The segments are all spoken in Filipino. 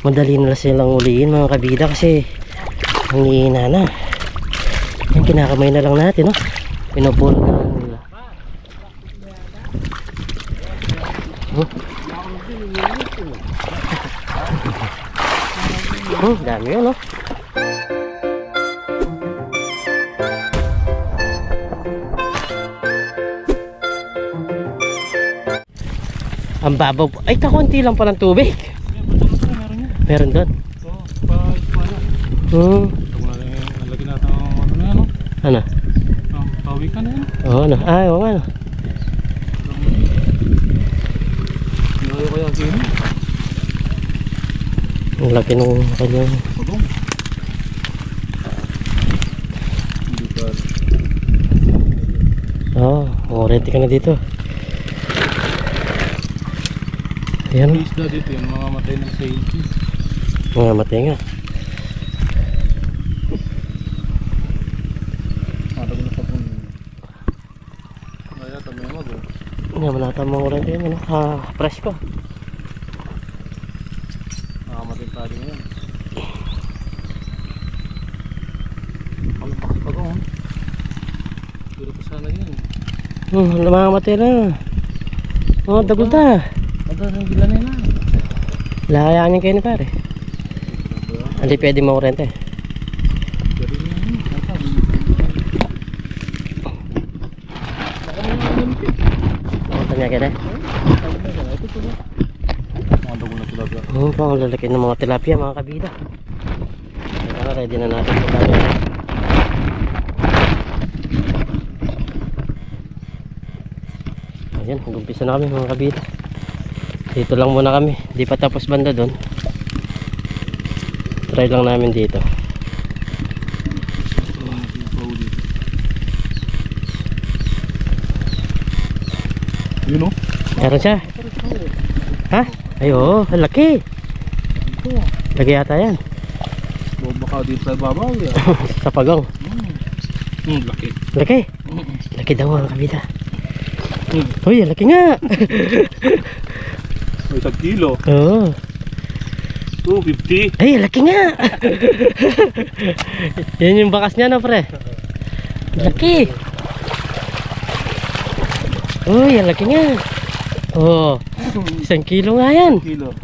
madali na silang uliin mga kabida kasi ang hihina na. Yan, kinakamay na lang natin, no? Pinupulot na lang nila. Dami yun, no? Ang babaw po. Ay, kakunti lang pa ng tubig. Meron doon. Lagi natin ano yan, no? Ano? Pawikan yan. Oo, ano? Ay, oo, ano? Hindi ko yung sino. Ang laki ng kanyang... Pagong. Hindi pa. Oo, orente ka na dito. Ayan. Isda dito yung mga matay ng safety. Mga matay nga. Matag na pa po. Kaya tamay mag. Nga, manatamang orente yun, ano? Fresh ko. Nakamatay pa rin yan. Pagong. Duro pa sana yan. Mga matay na. Oo, dagol ta. Ito ang gila nila. Lahayaan niya kayo ni pare. Hindi pwede maurente. Pwede nyo yun. Nakita niya kayo. Ito po ba? Mga dago na tilapia. Pang lalaki ng mga tilapia mga kabida. Kaya ready na natin ito tayo. Ayan, mag-umpisa na kami mga kabida. Dito lang muna kami. Di pa tapos banda doon. Try lang namin dito. Yun o? Meron siya. Ha? Ay oo, laki. Laki yata yan. Baka dito tayo babaw yan. Sa pagong. Laki. Laki. Laki daw ang kabida. Uy, laki nga. May 1 kilo. Oo. 250. Ay, laki nga. Yan yung bakas niya, no, pre? Laki. Uy, ang laki nga. Oh, 1 kilo nga yan. Kilo.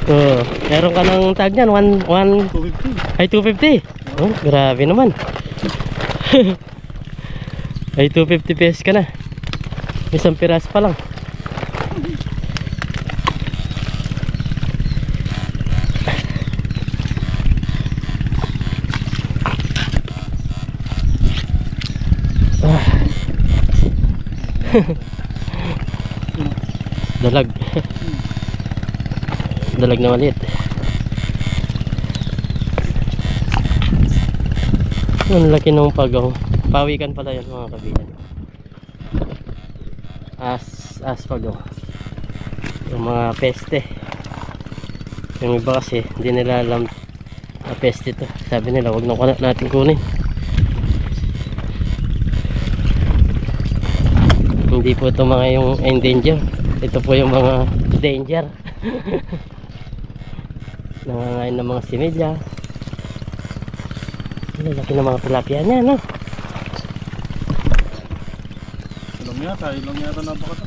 Oh, meron ka ng tag niyan, 250. ay 250. Oh, grabe naman. Ay 250 pesos ka na. Isang piras pa lang. Dalag. Dalag na maliit. Ang laki ng pagong. Pawikan pala yan mga kabilan. As pagong. Yung mga peste. Yung iba kasi hindi nila alam na peste ito. Sabi nila wag na natin kunin. Hindi po ito mga yung endanger. Ito po yung mga danger. Nangangain ng mga similya. Laki ng mga tilapia niya, no? Ilong yata napakata.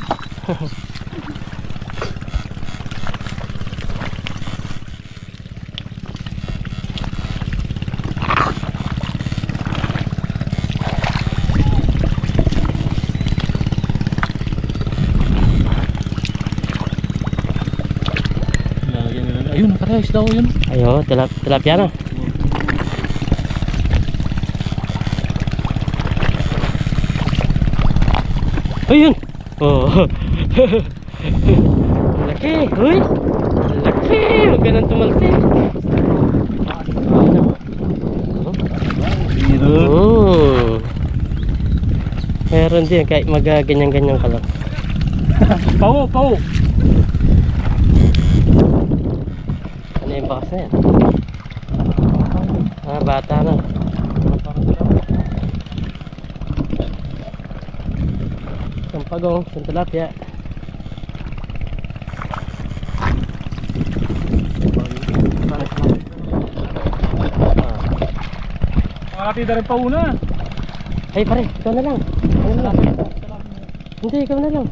Ayun, nakarayos daw yun. Ayo, tilapia na. Ayun. Oh. Laki, huy. Laki, huwag ka nang tumalsik. Oh. Meron din kahit ganyan-ganyan ka lang. Pau. Ano yung bakas na yan? Bata na. Isang pagong, isang tilapia. Nakatida rin pa una. Ay pare, ikaw na lang. Ikaw na lang. Hindi, ikaw na lang.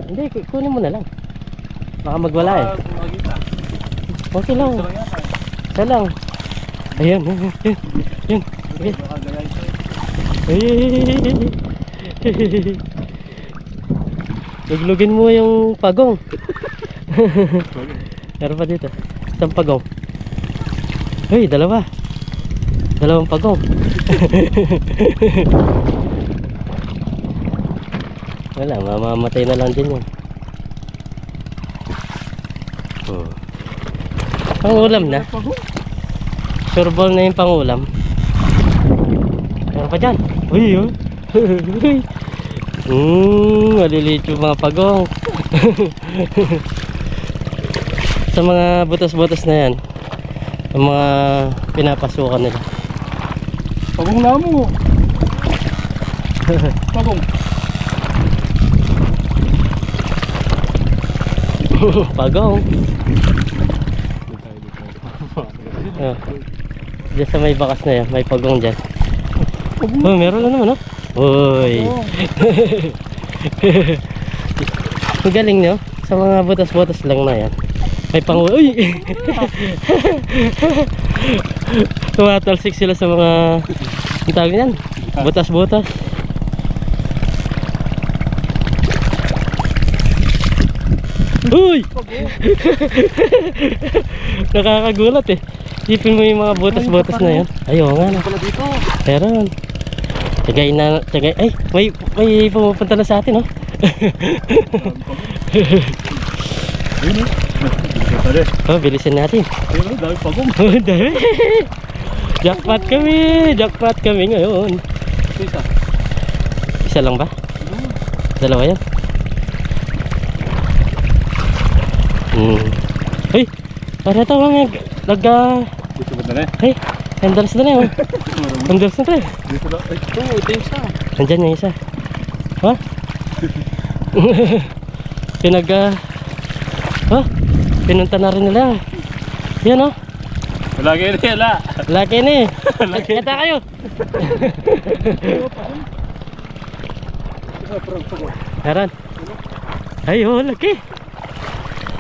Hindi, kunin mo na lang. Baka magwala eh. Okay lang. Isa lang. Ayan, ayan, ayan. Ayan. Okay. Ay. Luglugin mo yung pagong. Meron pa dito. Isang pagong. Uy, dalawa. Dalawang pagong. Wala, mamamatay na lang din yun. Pangulam na. Sureball na yung pangulam. Meron pa dyan. Uy, oh. Maliliit yung mga pagong. Sa mga butas-butas na yan, yung mga pinapasukan nila. Pagong na mo. Pagong. Pagong. Oh. Diyan sa may bakas na yan, may pagong dyan. Oh, meron na naman, oh. Uy. Magaling nyo. Sa mga butas-butas lang na yan. May pangulam. Uy! Tumatalsik sila sa mga ang tawag yan. Butas-butas. Uy! Nakakagulat eh. Isipin mo yung mga butas-butas na yan. Ayaw nga na. Meron. Tagay na, tagay. Ay, may pumupunta na sa atin, oh. Oh, bilisin natin. Dami pagong. Dami. Jackpot kami ngayon. Isa lang ba? Dalawa yan. Hey, para ito mga Dito ba na? hey, handles na na yun. Handles na tayo. Dito na. Ay, ito yung isa. Nandyan yung isa. Ha? Pinunta na rin nila. Yan, oh. Lagi na yala. Laki na eh. Kata kayo. Haran. Ay, oh, laki.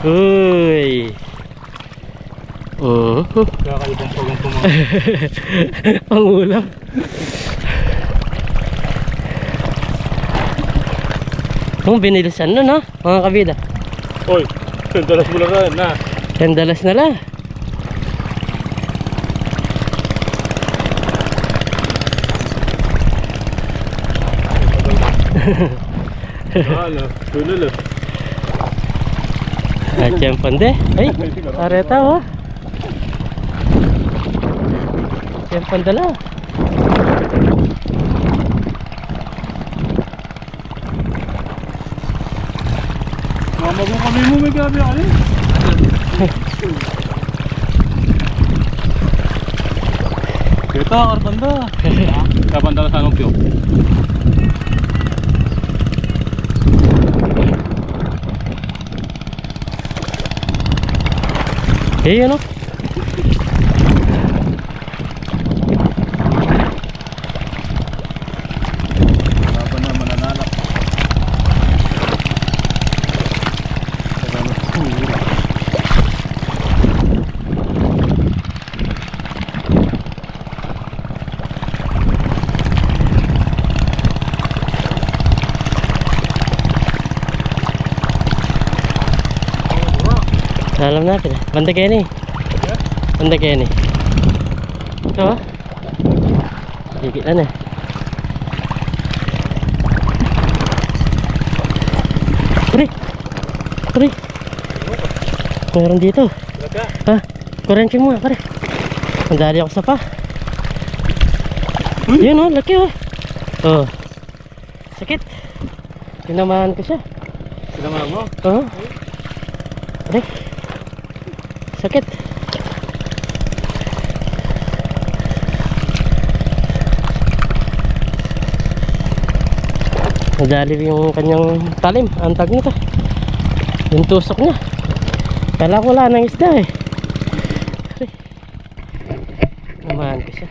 Uy. Kakaibang pagong pumakas. Pangulam. Binilisan na, no? Mga kabida. Oy, dalas mo lang na. Kandalas na lang. Ano, tulol. Tiyempon de. Ay, areta, oh. Tiyempon dala. Mama ko kami mo may gabi ako eh. Kita, Arbanda. Arbanda na sa anong piyo. Eh, ano? Laban na mananalak. Alam natin. Banda kayo ni. Banda kayo ni. Ito, oh. Higit na na. Pare. Pare. Meron dito. Ha? Kurenting mo, pare. Mandali ako sa pa. Yun, oh. Laki, oh. Oh. Sakit. Tinamahan ko siya. Tinamahan mo? Oo. Pare. Sakit. Nadali yung kanyang talim. Ang tag nito. Yung tusok niya. Kala ko wala ng isda eh. Namahan ko siya.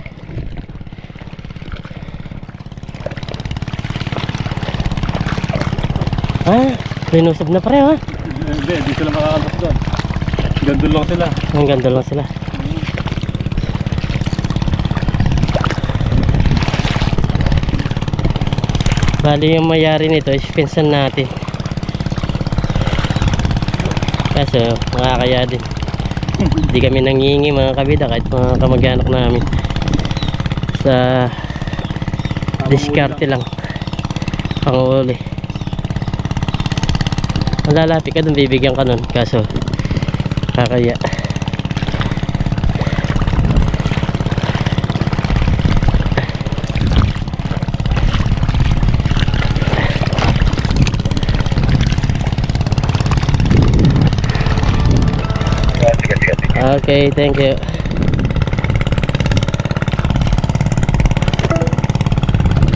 Ah, linusog na pare ha. Hindi, di sila makakalap doon. Gandun lang sila. Ang ganda lang sila. Bali yung mayari nito is pinsan natin. Kaso makakaya din. Hindi kami nangingi mga kabida kahit mga kamag-anak namin. Sa diskarte lang. Pang-uli. Malalapit ka dun, bibigyan ka nun. Kaso kakaya. Okay, thank you.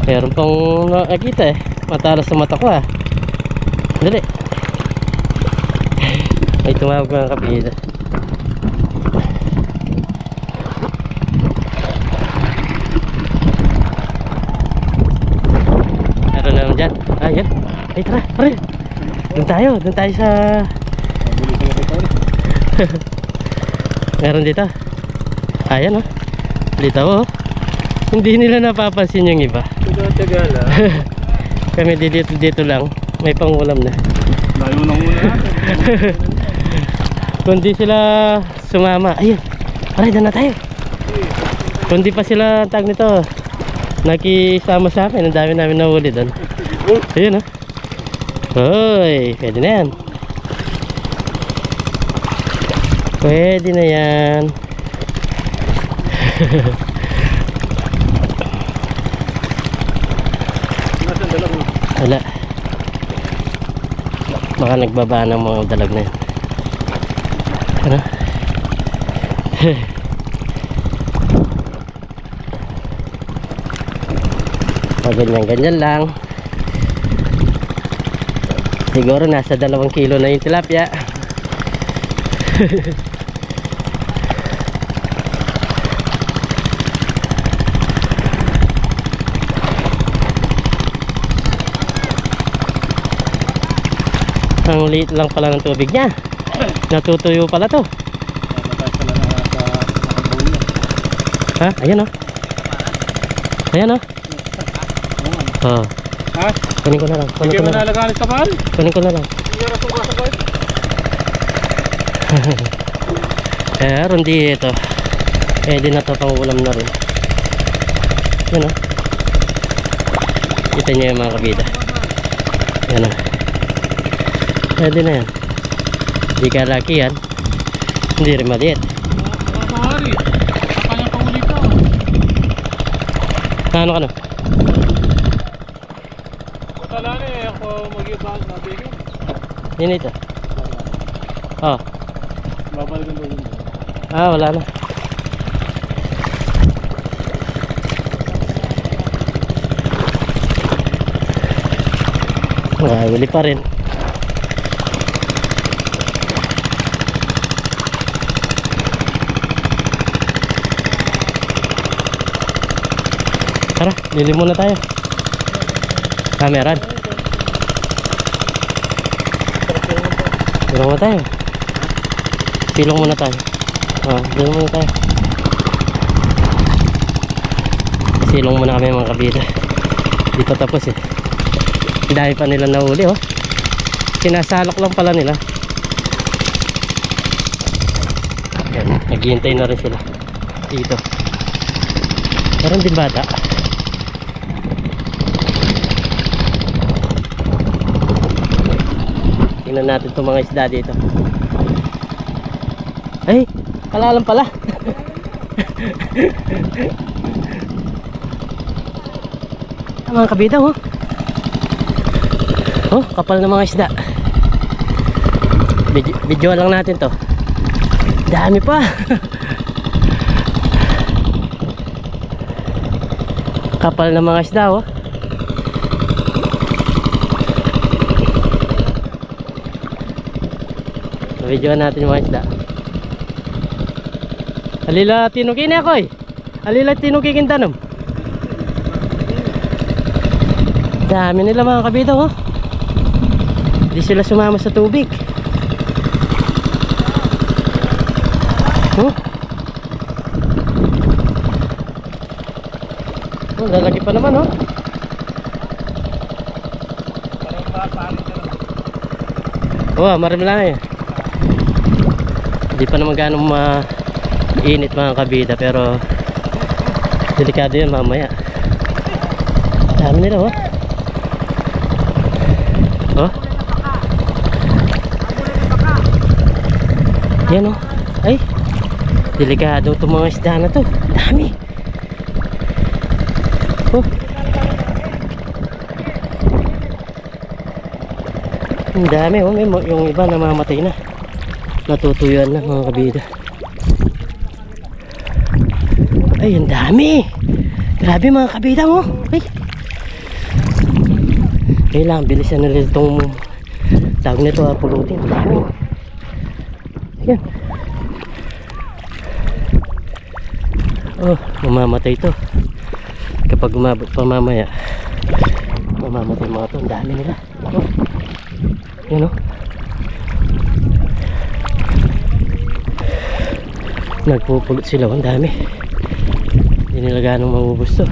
Meron pang nakakita eh. Matalas sa mata ko ah. Dali. Ay, tumawag mga kapila. Meron naman dyan. Ah, yan. Ay, tara, pare. Doon tayo sa... Meron dito. Ayan oh. Dito oh. Hindi nila napapansin yung iba. Tagal-tagal ah. Kami dito lang. May pangulam na. Layo nang una natin. Kundi sila sumama. Ayun. Pare, doon na tayo. Kundi pa sila tag nito. Nakisama sa akin. Ang dami namin nahuli doon. Ayun oh. Hoy, pwede na yan. Pwede na yan. Wala. Baka nagbaba ng mga dalag na yan. Ano? Ganyan lang. Siguro nasa 2 kilo na yung tilapia. Ang liit lang pala ng tubig niya. Natutuyo pala to. Ha? Ayan oh. Ayan oh. Oh. Ha? Kunin ko na lang. Hindi mo nalagaan sa kapal? Kunin ko na lang. Hindi na itong kasabay. Meron dito. Pwede na to, pang ulam na rin. Yan o. Kita nyo yung mga kabida. Yan o. Pwede na yan. Hindi ka laki yan. Hindi rin maliit. Mahari. Kanya pa ulit ka. Ano ka na? Wala na eh. Ako mag-ibang nabigyan. Yan ito. Oh. Babalikan doon. Ah, wala na. Huli pa rin. Tara, lili muna tayo. Kameran. Silong muna tayo. Silong muna tayo. Silong muna tayo. Silong muna kami mga kabida. Di pa tapos eh. Dahil pa nila nahuli oh. Sinasalak lang pala nila. Yan, naghihintay na rin sila dito. Meron din bata. Tingnan natin itong mga isda dito. Ay, kalalang pala. Mga kabida oh. Oh, kapal na mga isda. Video lang natin to. Dami pa. Kapal na mga isda oh. Video natin yung mga isda. Alila tinukin ako eh. Alila tinukin tanong. Dami nila mga kabida oh. Hindi sila sumama sa tubig. Oh, lalaki pa naman, oh. Oh, marami lang eh. Hindi pa naman gano'ng mainit mga kabida, pero delikado yan mamaya. Dami nila, oh. Oh. Yan, oh. Ay, delikado itong mga isda na to. Dami. Oh. Ang dami, oh. Yung iba namamatay na. Natutuyuan na mga kabida. Ay, ang dami. Grabe mga kabida, oh. Ay. Kailangan bilisan nila itong tawag nito, pulutin. Ang dami. Yan. Oh, mamamatay ito. Kapag umabot pa mamaya, mamamatay mga ito. Ang dami nila. Oh. Yan, oh. Nagpupulot sila. Ang dami. Hindi nila ganong mabubos to.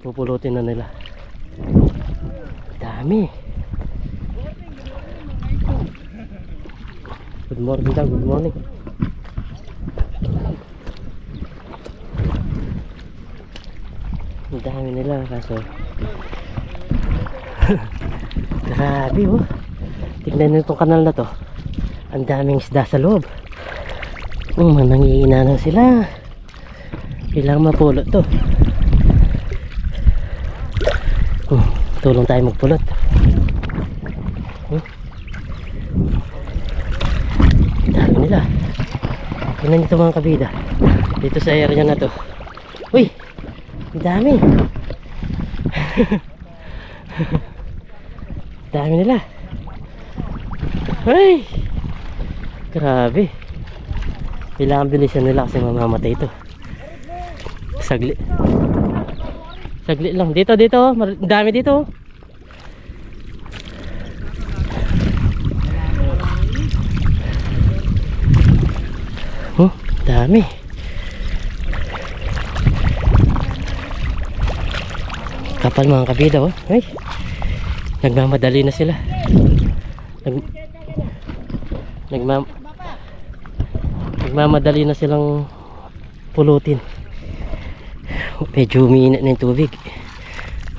Pupulutin na nila. Dami. Good morning daw, good morning. Ang dami nila kaso grabe, oh. Tignan nyo itong kanal na to. Ang daming isda sa loob. Nangiina na sila. Kailangan mapulot to. Tulong tayo magpulot. Dami nila. Tignan nyo ito mga kabida. Dito sa area na to. Uy! Ang dami. Dami nila. Ay! Grabe. Kailangan bilisan nila kasi mamamatay ito. Saglit. Saglit lang. Dito, dito. Dami dito. Oh, dami. Kapal mga kabida, oh. Ay. Nagmamadali na sila. Nagmamadali na silang pulutin. Medyo umiinit na yung tubig.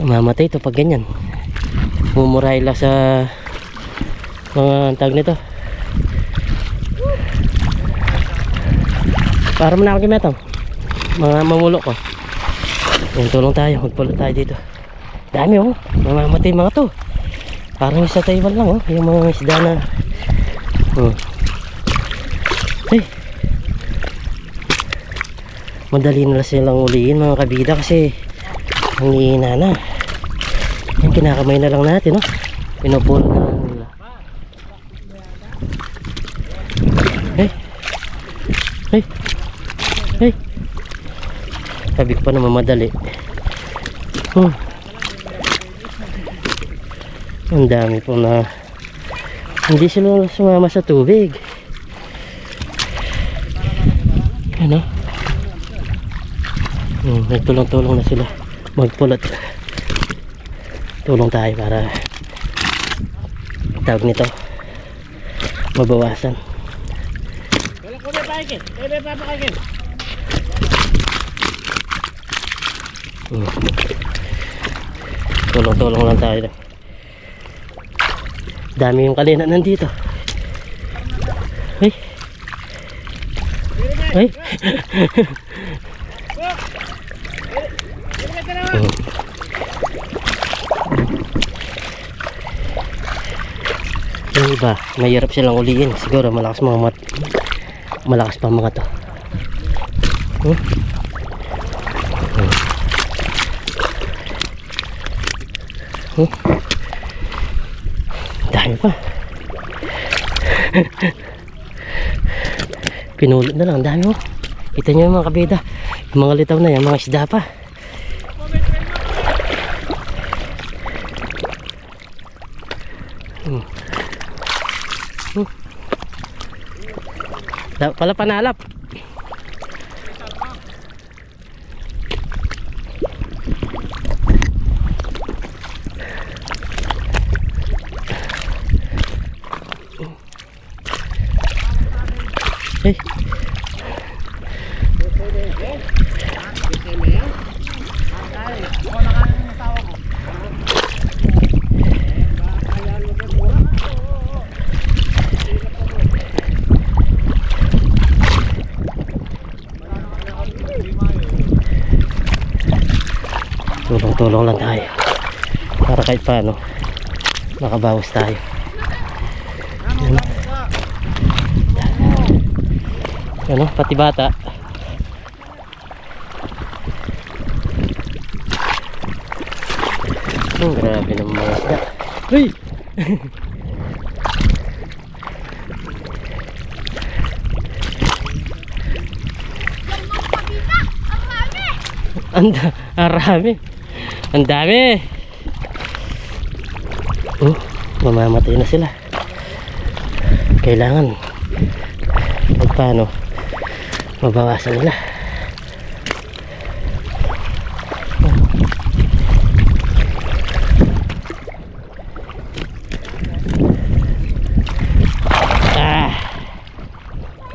Mamatay ito pag ganyan. Mumurayla sa mga tawag nito. Para mo na ako gimetong mga mamulo ko. Yan, tulong tayo. Magpulot tayo dito. Dami, oh. Mamamatay mga to. Parang sa Taiwan lang, oh. Yung mga isda na ay, madali na silang uliin mga kabida kasi hangihina na. Yan, kinakamay na lang natin, oh. Pinupulot na lang nila. Ay, ay, ay. Sabi ko pa na mamadali. Ang dami po na hindi sila sumama sa tubig. Ano? Nagtulong-tulong na sila magpulot. Tulong tayo para tawag nito mabawasan. Tulong-tulong lang tayo. Dami yung kalina nandito. Ay. Ay. Yung iba, mahirap silang uliin. Siguro malakas malakas pa mga to. Dami pa. Pinulot na lang, dami mo. Kita nyo mga kabida, Mga litaw na yan, mga isda pa. Pala panalap. Hey. Tulong-tulong lang tayo para kahit paano makabawas tayo. Ano, pati bata. Grabe naman mga isda. Uy! Arami. Ang dami. Mamamatay na sila. Kailangan kahit paano mabawasan nila.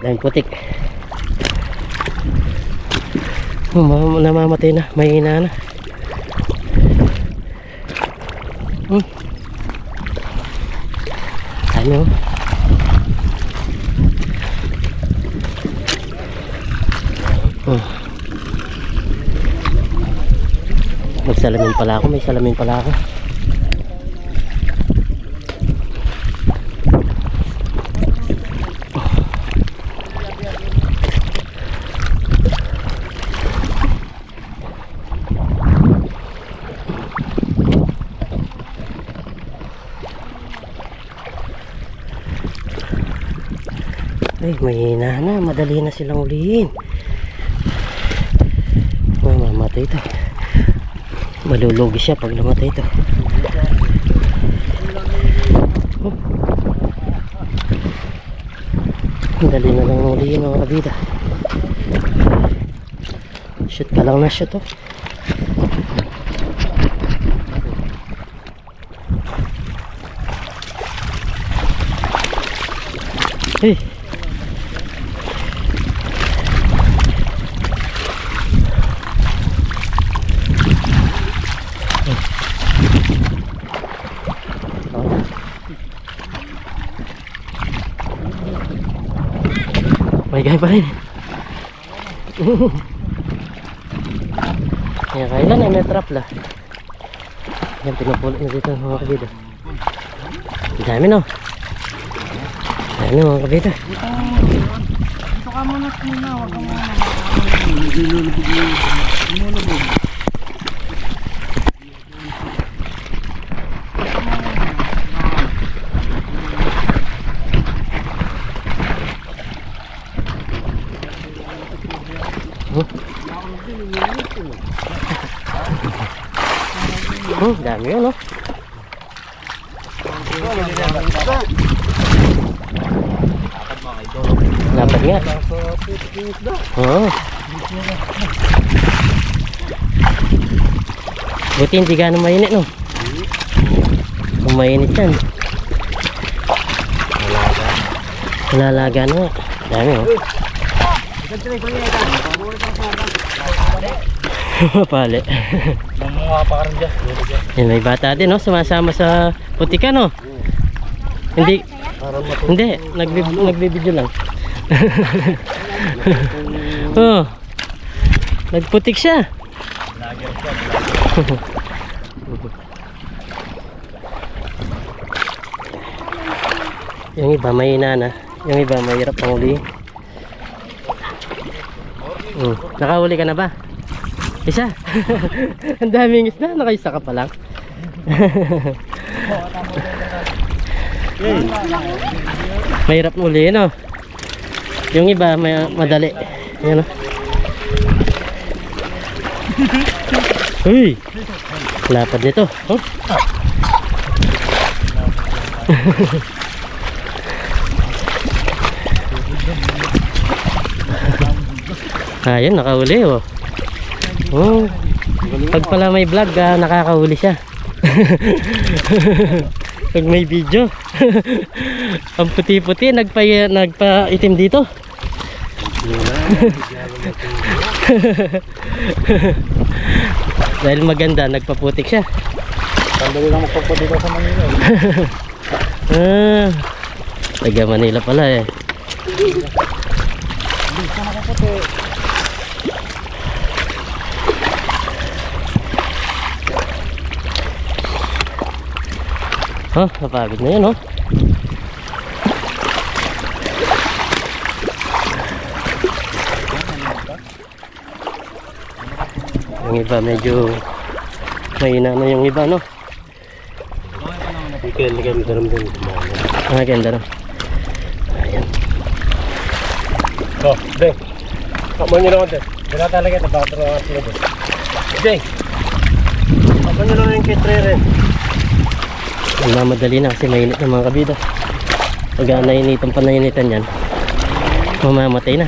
Dahil putik. Namamatay na, may hina na. Ano? Magsalamin pala ako, may salamin pala ako. Ay, mahina na, madali na silang ulihin. Mamamatay ito. Malulugi siya pag namatay ito. Madali na lang ulihin mga kabida. Shoot ka lang na shoot oh. Hey. May gaya pa rin. Kaya kailan ay may trap lah. Yan pinupulot na dito mga kabida. Dami no. Dami mga kabida. Dito ka muna sina, wag ka muna. Lumulubog. Dami yun no. Dapat nga. Oo. Buti hindi gano'ng mainit no. Kung mainit yan nalalaga na nga. Dami oh. Mapali. Mamunga pa ka rin dyan. Yan, may bata din no, sumasama sa putikan no. Hindi, nagbibidyo lang. Oh, nagputik siya. Yung iba may inana, yung iba mahirap pang uli. Nakahuli ka na ba? Isa. Ang daming isda, nakaisa ka pa lang. Mahirap uli no. Yung iba may madali. Ayan, no? Uy! Lapad nito. Oh. Ayun, nakahuli oh. Oh. Pag pala may vlog, nakakahuli siya. Pag may video. Ang puti-puti, nagpa-itim dito. Dahil maganda, nagpaputik siya. Sandali lang magpapati ka sa Manila. Taga Manila pala eh. Hindi ka nakaputi. Oh, napagod na yun oh. Yung iba medyo mahina na yung iba no. Ganda rin din. Ganda rin. Ayan. Oh, Deng. Kamu nyo naman din. Wala talaga ito. Bakit rin ang sila din. Deng. Kamu nyo naman yung kitre rin. Mamadali na kasi mainit na mga kabida. Pag nainitan pa nainitan yan, mamamatay na.